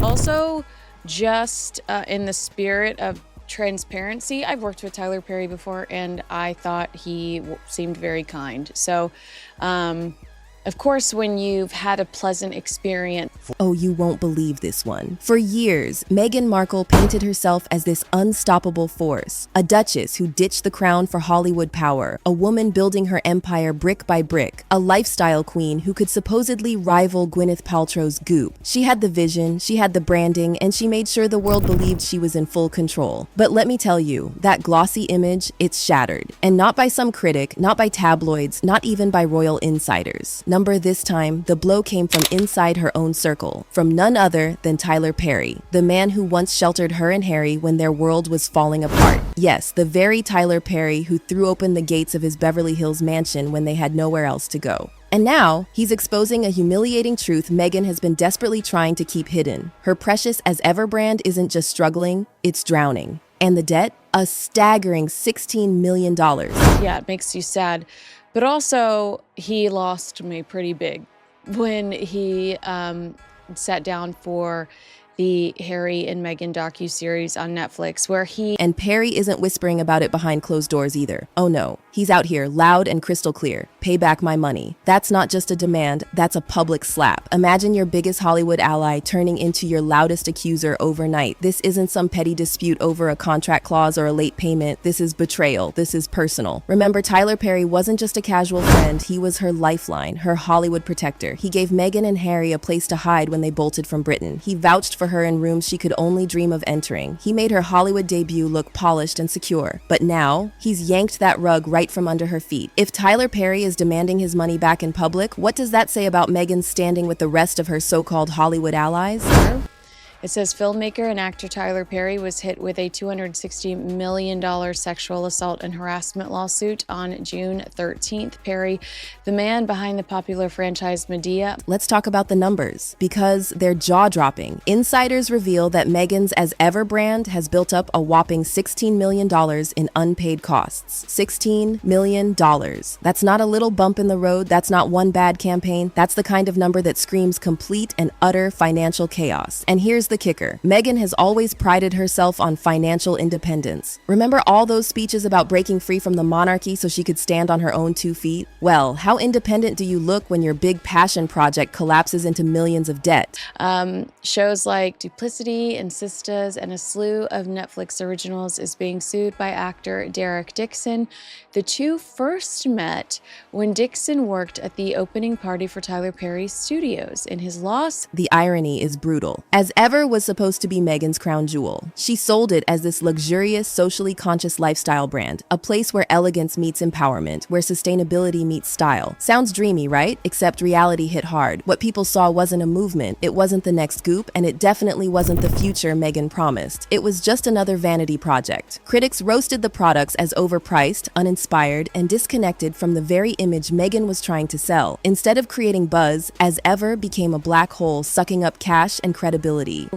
Also, just in the spirit of transparency, I've worked with Tyler Perry before, and I thought he seemed very kind. So, of course, when you've had a pleasant experience. Oh, you won't believe this one. For years, Meghan Markle painted herself as this unstoppable force, a duchess who ditched the crown for Hollywood power, a woman building her empire brick by brick, a lifestyle queen who could supposedly rival Gwyneth Paltrow's Goop. She had the vision, she had the branding, and she made sure the world believed she was in full control. But let me tell you, that glossy image, it's shattered. And not by some critic, not by tabloids, not even by royal insiders. This time, the blow came from inside her own circle, from none other than Tyler Perry, the man who once sheltered her and Harry when their world was falling apart. Yes, the very Tyler Perry who threw open the gates of his Beverly Hills mansion when they had nowhere else to go. And now, he's exposing a humiliating truth Meghan has been desperately trying to keep hidden. Her precious as ever brand isn't just struggling, it's drowning. And the debt? A staggering $16 million. Yeah, it makes you sad. But also, he lost me pretty big when he sat down for the Harry and Meghan docuseries on Netflix, where he... And Perry isn't whispering about it behind closed doors either. Oh no, he's out here loud and crystal clear. Pay back my money. That's not just a demand, that's a public slap. Imagine your biggest Hollywood ally turning into your loudest accuser overnight. This isn't some petty dispute over a contract clause or a late payment. This is betrayal. This is personal. Remember, Tyler Perry wasn't just a casual friend. He was her lifeline, her Hollywood protector. He gave Meghan and Harry a place to hide when they bolted from Britain. He vouched for her in rooms she could only dream of entering. He made her Hollywood debut look polished and secure. But now, he's yanked that rug right from under her feet. If Tyler Perry is demanding his money back in public, what does that say about Meghan's standing with the rest of her so-called Hollywood allies? It says filmmaker and actor Tyler Perry was hit with a $260 million sexual assault and harassment lawsuit on June 13th. Perry, the man behind the popular franchise Medea. Let's talk about the numbers, because they're jaw-dropping. Insiders reveal that Meghan's As Ever brand has built up a whopping $16 million in unpaid costs. $16 million. That's not a little bump in the road. That's not one bad campaign. That's the kind of number that screams complete and utter financial chaos. And here's the kicker. Meghan has always prided herself on financial independence. Remember all those speeches about breaking free from the monarchy so she could stand on her own 2 feet? Well, how independent do you look when your big passion project collapses into millions of debt? Shows like Duplicity and Sistas and a slew of Netflix originals is being sued by actor Derek Dixon. The two first met when Dixon worked at the opening party for Tyler Perry's studios. In his loss, the irony is brutal. As Ever was supposed to be Meghan's crown jewel. She sold it as this luxurious, socially conscious lifestyle brand, a place where elegance meets empowerment, where sustainability meets style. Sounds dreamy, right? Except reality hit hard. What people saw wasn't a movement, it wasn't the next Goop, and it definitely wasn't the future Meghan promised. It was just another vanity project. Critics roasted the products as overpriced, uninspired, and disconnected from the very image Meghan was trying to sell. Instead of creating buzz, As Ever became a black hole sucking up cash and credibility.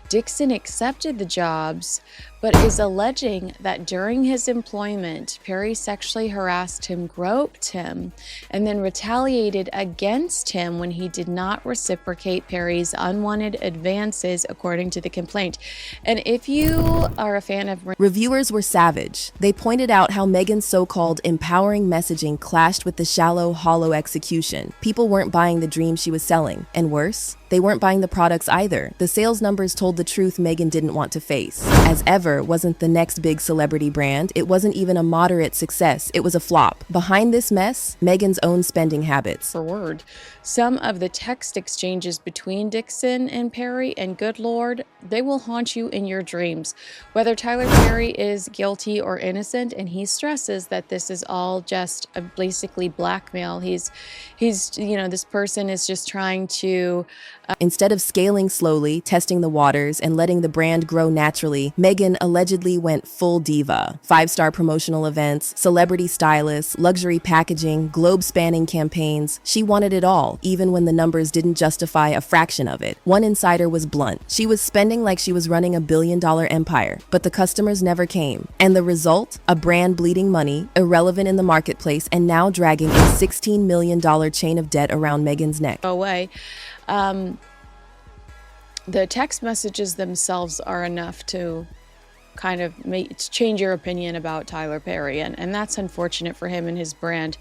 Dixon accepted the jobs, but is alleging that during his employment, Perry sexually harassed him, groped him, and then retaliated against him when he did not reciprocate Perry's unwanted advances, according to the complaint. And if you are a fan of... Reviewers were savage. They pointed out how Meghan's so-called empowering messaging clashed with the shallow, hollow execution. People weren't buying the dream she was selling. And worse, they weren't buying the products either. The sales numbers told the truth Meghan didn't want to face. As Ever wasn't the next big celebrity brand. It wasn't even a moderate success. It was a flop. Behind this mess, Meghan's own spending habits. For word, some of the text exchanges between Dixon and Perry, and good Lord, they will haunt you in your dreams. Whether Tyler Perry is guilty or innocent, and he stresses that this is all just basically blackmail. He's, this person is just trying to... Instead of scaling slowly, testing the waters, and letting the brand grow naturally, Meghan allegedly went full diva. 5-star promotional events, celebrity stylists, luxury packaging, globe-spanning campaigns. She wanted it all, even when the numbers didn't justify a fraction of it. One insider was blunt. She was spending like she was running a billion-dollar empire, but the customers never came. And the result? A brand bleeding money, irrelevant in the marketplace, and now dragging a $16 million chain of debt around Meghan's neck. Away. the text messages themselves are enough to kind of change your opinion about Tyler Perry, and that's unfortunate for him and his brand.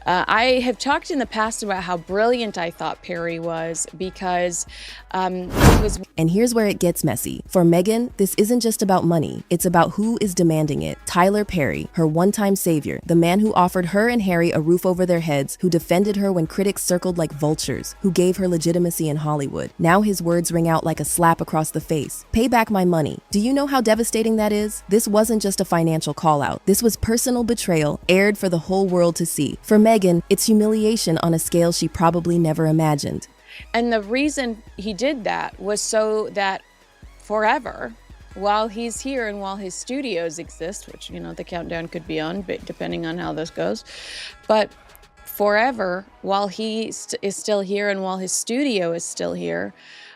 I have talked in the past about how brilliant I thought Perry was because he was. And here's where it gets messy. For Meghan, this isn't just about money. It's about who is demanding it. Tyler Perry, her one-time savior, the man who offered her and Harry a roof over their heads, who defended her when critics circled like vultures, who gave her legitimacy in Hollywood. Now his words ring out like a slap across the face. Pay back my money. Do you know how devastating that is? This wasn't just a financial call-out. This was personal betrayal, aired for the whole world to see. For Meghan, it's humiliation on a scale she probably never imagined. And the reason he did that was so that forever, while he's here and while his studios exist, which, the countdown could be on, but depending on how this goes, but forever, while he is still here and while his studio is still here.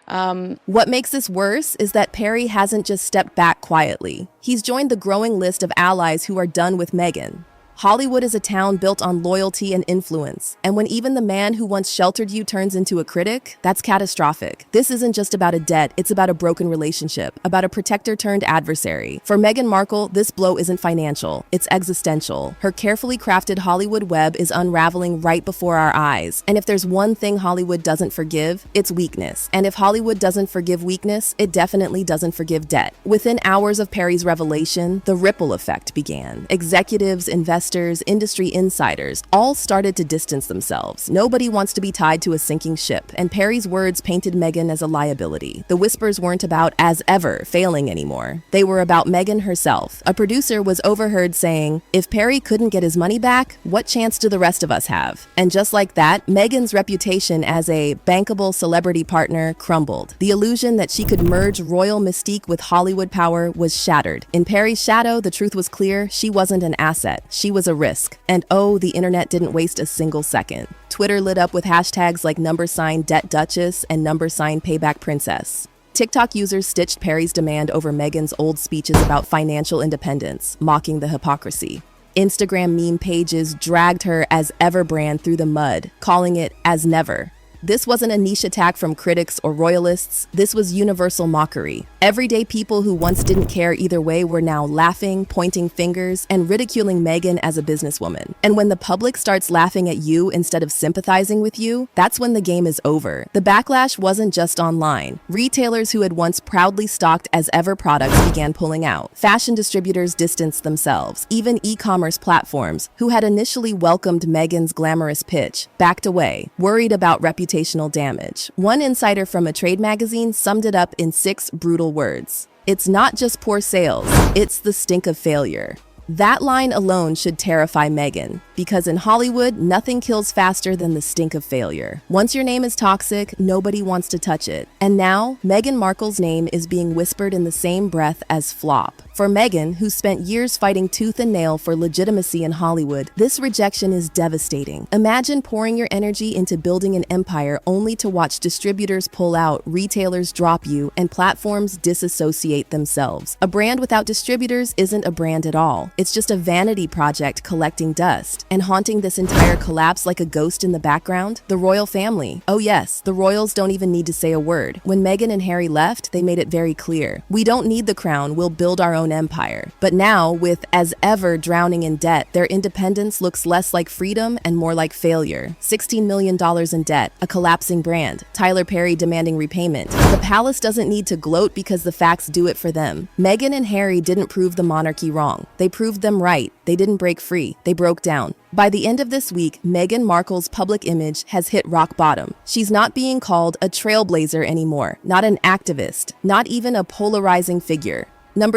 What makes this worse is that Perry hasn't just stepped back quietly. He's joined the growing list of allies who are done with Meghan. Hollywood is a town built on loyalty and influence, and when even the man who once sheltered you turns into a critic, that's catastrophic. This isn't just about a debt, it's about a broken relationship, about a protector turned adversary. For Meghan Markle, this blow isn't financial, it's existential. Her carefully crafted Hollywood web is unraveling right before our eyes, and if there's one thing Hollywood doesn't forgive, it's weakness. And if Hollywood doesn't forgive weakness, it definitely doesn't forgive debt. Within hours of Perry's revelation, the ripple effect began. Executives, investors, industry insiders all started to distance themselves. Nobody wants to be tied to a sinking ship, and Perry's words painted Meghan as a liability. The whispers weren't about as ever failing anymore. They were about Meghan herself. A producer was overheard saying, "If Perry couldn't get his money back, what chance do the rest of us have?" And just like that, Meghan's reputation as a bankable celebrity partner crumbled. The illusion that she could merge royal mystique with Hollywood power was shattered. In Perry's shadow, the truth was clear: she wasn't an asset. She was a risk. And oh, the internet didn't waste a single second. Twitter lit up with hashtags like #DebtDuchess and #PaybackPrincess. TikTok users stitched Perry's demand over Meghan's old speeches about financial independence, mocking the hypocrisy. Instagram meme pages dragged her as ever brand through the mud, calling it as never. This wasn't a niche attack from critics or royalists. This was universal mockery. Everyday people who once didn't care either way were now laughing, pointing fingers, and ridiculing Meghan as a businesswoman. And when the public starts laughing at you instead of sympathizing with you, that's when the game is over. The backlash wasn't just online. Retailers who had once proudly stocked as ever products began pulling out. Fashion distributors distanced themselves. Even e-commerce platforms, who had initially welcomed Meghan's glamorous pitch, backed away, worried about reputational damage. One insider from a trade magazine summed it up in 6 brutal words. "It's not just poor sales, it's the stink of failure." That line alone should terrify Meghan, because in Hollywood, nothing kills faster than the stink of failure. Once your name is toxic, nobody wants to touch it. And now, Meghan Markle's name is being whispered in the same breath as flop. For Meghan, who spent years fighting tooth and nail for legitimacy in Hollywood, this rejection is devastating. Imagine pouring your energy into building an empire only to watch distributors pull out, retailers drop you, and platforms disassociate themselves. A brand without distributors isn't a brand at all. It's just a vanity project collecting dust. And haunting this entire collapse like a ghost in the background, the royal family. Oh yes, the royals don't even need to say a word. When Meghan and Harry left, they made it very clear. We don't need the crown, we'll build our own empire. But now, with as ever drowning in debt, their independence looks less like freedom and more like failure. $16 million in debt, a collapsing brand, Tyler Perry demanding repayment. The palace doesn't need to gloat because the facts do it for them. Meghan and Harry didn't prove the monarchy wrong. They proved them right. They didn't break free. They broke down. By the end of this week, Meghan Markle's public image has hit rock bottom. She's not being called a trailblazer anymore, not an activist, not even a polarizing figure.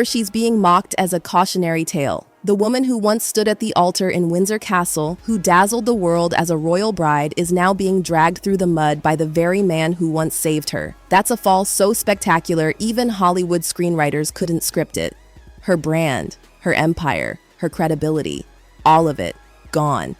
She's being mocked as a cautionary tale. The woman who once stood at the altar in Windsor Castle, who dazzled the world as a royal bride, is now being dragged through the mud by the very man who once saved her. That's a fall so spectacular, even Hollywood screenwriters couldn't script it. Her brand, her empire, her credibility, all of it, gone.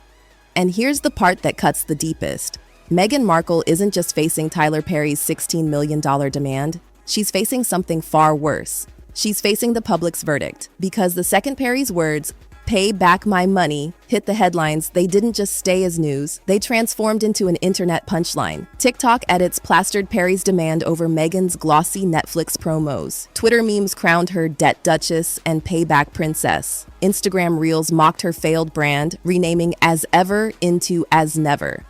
And here's the part that cuts the deepest. Meghan Markle isn't just facing Tyler Perry's $16 million demand. She's facing something far worse. She's facing the public's verdict, because the second Perry's words, "Pay back my money" hit the headlines, they didn't just stay as news, they transformed into an internet punchline. TikTok edits plastered Perry's demand over Meghan's glossy Netflix promos. Twitter memes crowned her debt duchess and payback princess. Instagram reels mocked her failed brand, renaming as ever into as never.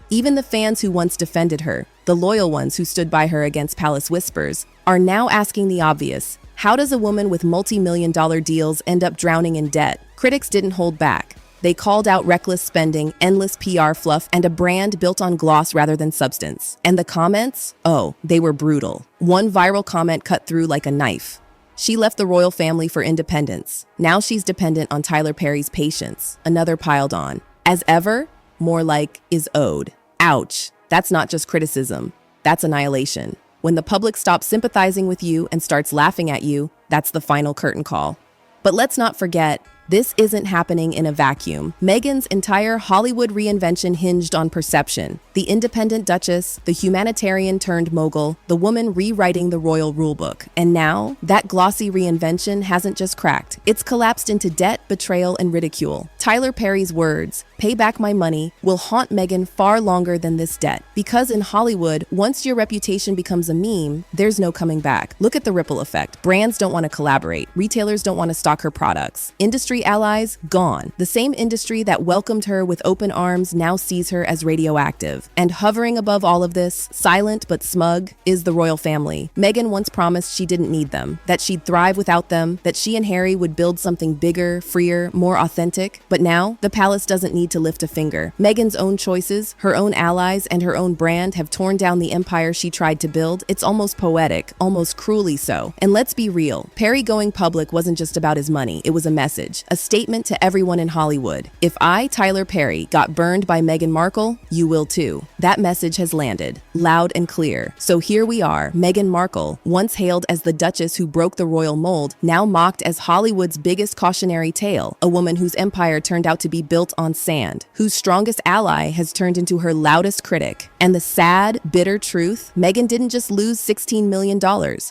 Even the fans who once defended her, the loyal ones who stood by her against palace whispers, are now asking the obvious. How does a woman with multi-million-dollar deals end up drowning in debt? Critics didn't hold back. They called out reckless spending, endless PR fluff, and a brand built on gloss rather than substance. And the comments? Oh, they were brutal. One viral comment cut through like a knife. She left the royal family for independence. Now she's dependent on Tyler Perry's patience. Another piled on. As ever? More like is owed. Ouch. That's not just criticism. That's annihilation. When the public stops sympathizing with you and starts laughing at you, that's the final curtain call. But let's not forget, this isn't happening in a vacuum. Meghan's entire Hollywood reinvention hinged on perception. The independent duchess, the humanitarian turned mogul, the woman rewriting the royal rulebook. And now, that glossy reinvention hasn't just cracked. It's collapsed into debt, betrayal, and ridicule. Tyler Perry's words, "Pay back my money," will haunt Meghan far longer than this debt. Because in Hollywood, once your reputation becomes a meme, there's no coming back. Look at the ripple effect. Brands don't want to collaborate. Retailers don't want to stock her products. Industry allies, gone. The same industry that welcomed her with open arms now sees her as radioactive. And hovering above all of this, silent but smug, is the royal family. Meghan once promised she didn't need them, that she'd thrive without them, that she and Harry would build something bigger, freer, more authentic. But now, the palace doesn't need to lift a finger. Meghan's own choices, her own allies, and her own brand have torn down the empire she tried to build. It's almost poetic, almost cruelly so. And let's be real, Perry going public wasn't just about his money, it was a message. A statement to everyone in Hollywood. If I, Tyler Perry, got burned by Meghan Markle, you will too. That message has landed, loud and clear. So here we are, Meghan Markle, once hailed as the duchess who broke the royal mold, now mocked as Hollywood's biggest cautionary tale, a woman whose empire turned out to be built on sand, whose strongest ally has turned into her loudest critic. And the sad, bitter truth, Meghan didn't just lose $16 million.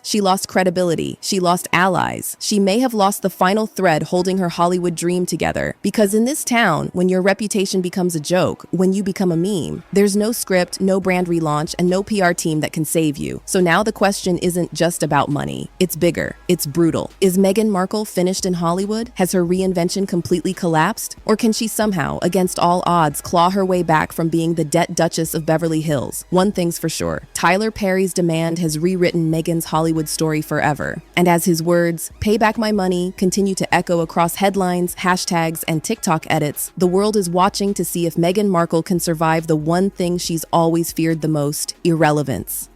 She lost credibility. She lost allies. She may have lost the final thread holding her Hollywood dream together. Because in this town, when your reputation becomes a joke, when you become a meme, there's no script, no brand relaunch, and no PR team that can save you. So now the question isn't just about money. It's bigger. It's brutal. Is Meghan Markle finished in Hollywood? Has her reinvention completely collapsed? Or can she somehow, against all odds, claw her way back from being the debt duchess of Beverly Hills? One thing's for sure. Tyler Perry's demand has rewritten Meghan's Hollywood story forever. And as his words, "Pay back my money," continue to echo across headlines, hashtags, and TikTok edits, the world is watching to see if Meghan Markle can survive the one thing she's always feared the most: irrelevance.